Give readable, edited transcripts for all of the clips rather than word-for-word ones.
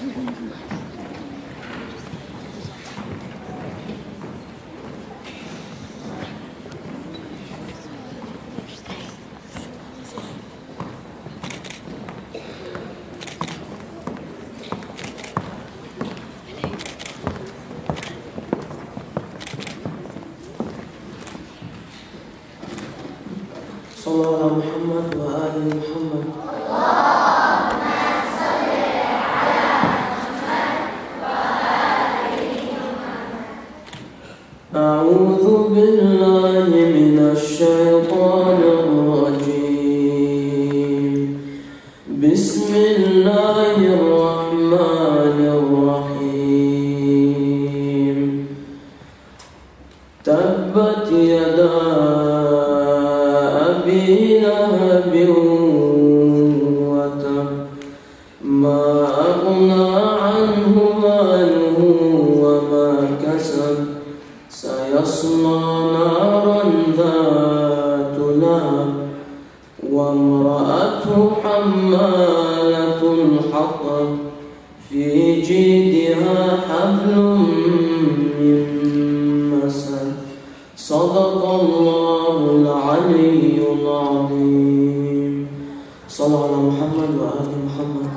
صلى على محمد وآل محمد. أعوذ بالله من الشيطان الرجيم. بسم الله الرحمن الرحيم. تبت يدا أبي لهب وتب ما أغنى عنه ماله وما كسب سيصلى نارا ذات لهب وامرأته حمالة الحطب في جيدها حبل من مسد. صدق الله العلي العظيم. صلى على محمد وآل محمد.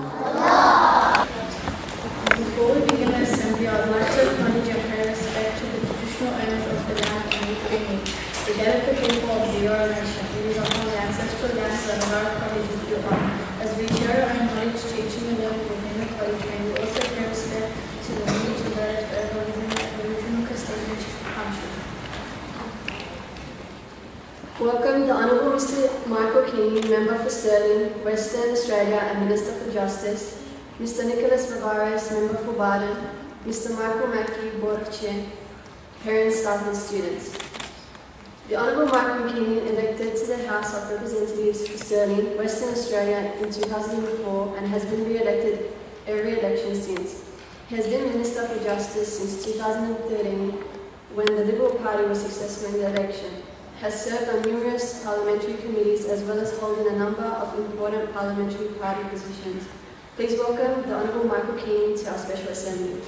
Before we begin our assembly, I would like to acknowledge and pay respect to the traditional owners of the land and the Keenan, the delicate people of the Eora nation. It is on the ancestral lands of our college with you on. As we share our knowledge, teaching and learning within the college, may we also pay respect to the lineage of those over within the Aboriginal custodian country. Welcome the Honourable Mr. Michael Keenan, Member for Stirling, Western Australia and Minister for Justice, Mr. Nicholas Varvaris, Member for Barden, Mr. Michael Mackey, Board of Chair, parents, staff and students. The Honourable Michael Keenan, elected to the House of Representatives for Stirling, Western Australia in 2004 and has been re-elected every election since. He has been Minister for Justice since 2013 when the Liberal Party was successful in the election. Has served on numerous parliamentary committees as well as holding a number of important parliamentary party positions. Please welcome the Honourable Michael Keenan to our Special Assembly.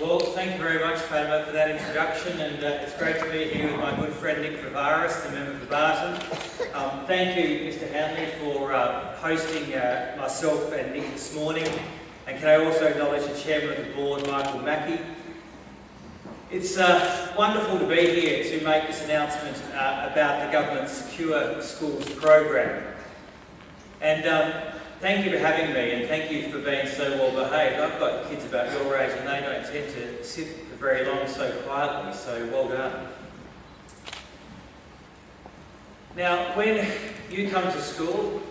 Well, thank you very much, Fatima, for that introduction, and it's great to be here with my good friend Nick Varvaris, the member for Barton. Thank you, Mr. Hanley, for hosting myself and Nick this morning, and can I also acknowledge the Chairman of the Board, Michael Mackey. It's wonderful to be here to make this announcement about the government's Secure Schools program. And thank you for having me, and thank you for being so well behaved. I've got kids about your age and they don't tend to sit for very long so quietly, so well done. Now, when you come to school,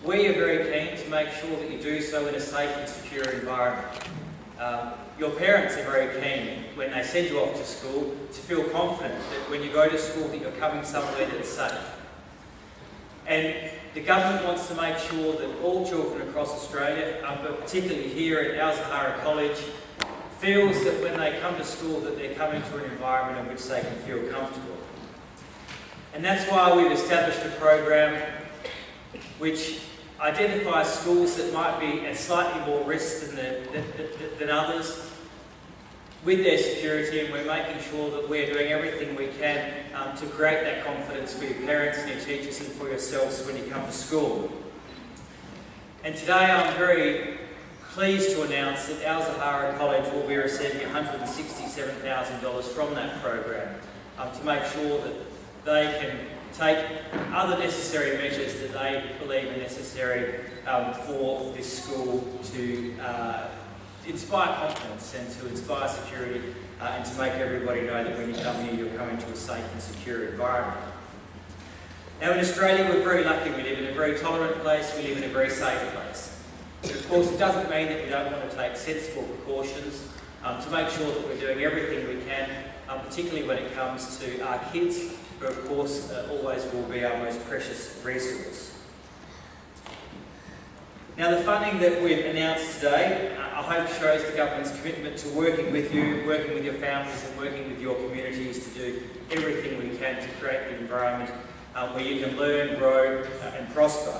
we are very keen to make sure that you do so in a safe and secure environment. Your parents are very keen, when they send you off to school, to feel confident that when you go to school that you're coming somewhere that's safe. And the government wants to make sure that all children across Australia, but particularly here at our Zahra College, feels that when they come to school that they're coming to an environment in which they can feel comfortable. And that's why we've established a program which identifies schools that might be at slightly more risk than others with their security, and we're making sure that we're doing everything we can to create that confidence for your parents and your teachers and for yourselves when you come to school. And today I'm very pleased to announce that our Zahra College will be receiving $167,000 from that program to make sure that they can take other necessary measures that they believe are necessary for this school to inspire confidence and to inspire security and to make everybody know that when you come here you're coming to a safe and secure environment. Now in Australia we're very lucky. We live in a very tolerant place, we live in a very safe place. But of course it doesn't mean that we don't want to take sensible precautions to make sure that we're doing everything we can, particularly when it comes to our kids, who of course always will be our most precious resource. Now the funding that we've announced today, I hope shows the government's commitment to working with you, working with your families and working with your communities to do everything we can to create the environment where you can learn, grow and prosper.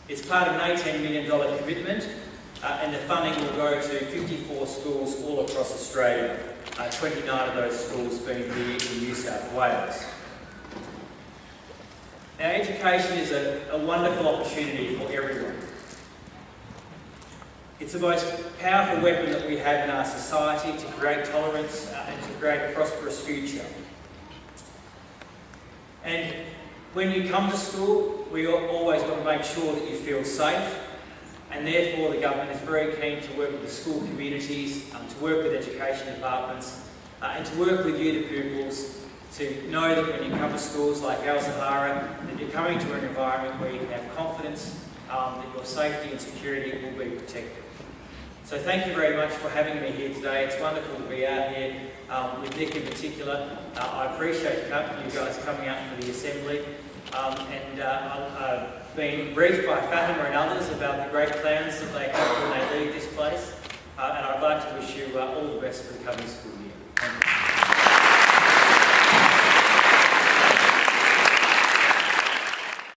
It's part of an $18 million commitment, and the funding will go to 54 schools all across Australia, 29 of those schools being here in New South Wales. Now, education is a wonderful opportunity for everyone. It's the most powerful weapon that we have in our society to create tolerance and to create a prosperous future. And when you come to school, we always want to make sure that you feel safe, and therefore the government is very keen to work with the school communities, to work with education departments, and to work with you, the pupils, to know that when you come to schools like our Zahra, that you're coming to an environment where you can have confidence that your safety and security will be protected. So thank you very much for having me here today. It's wonderful to be out here with Nick in particular. I appreciate you guys coming out for the assembly. I've been briefed by Fatima and others about the great plans that they have when they leave this place. And I'd like to wish you all the best for the coming school year. Thank you.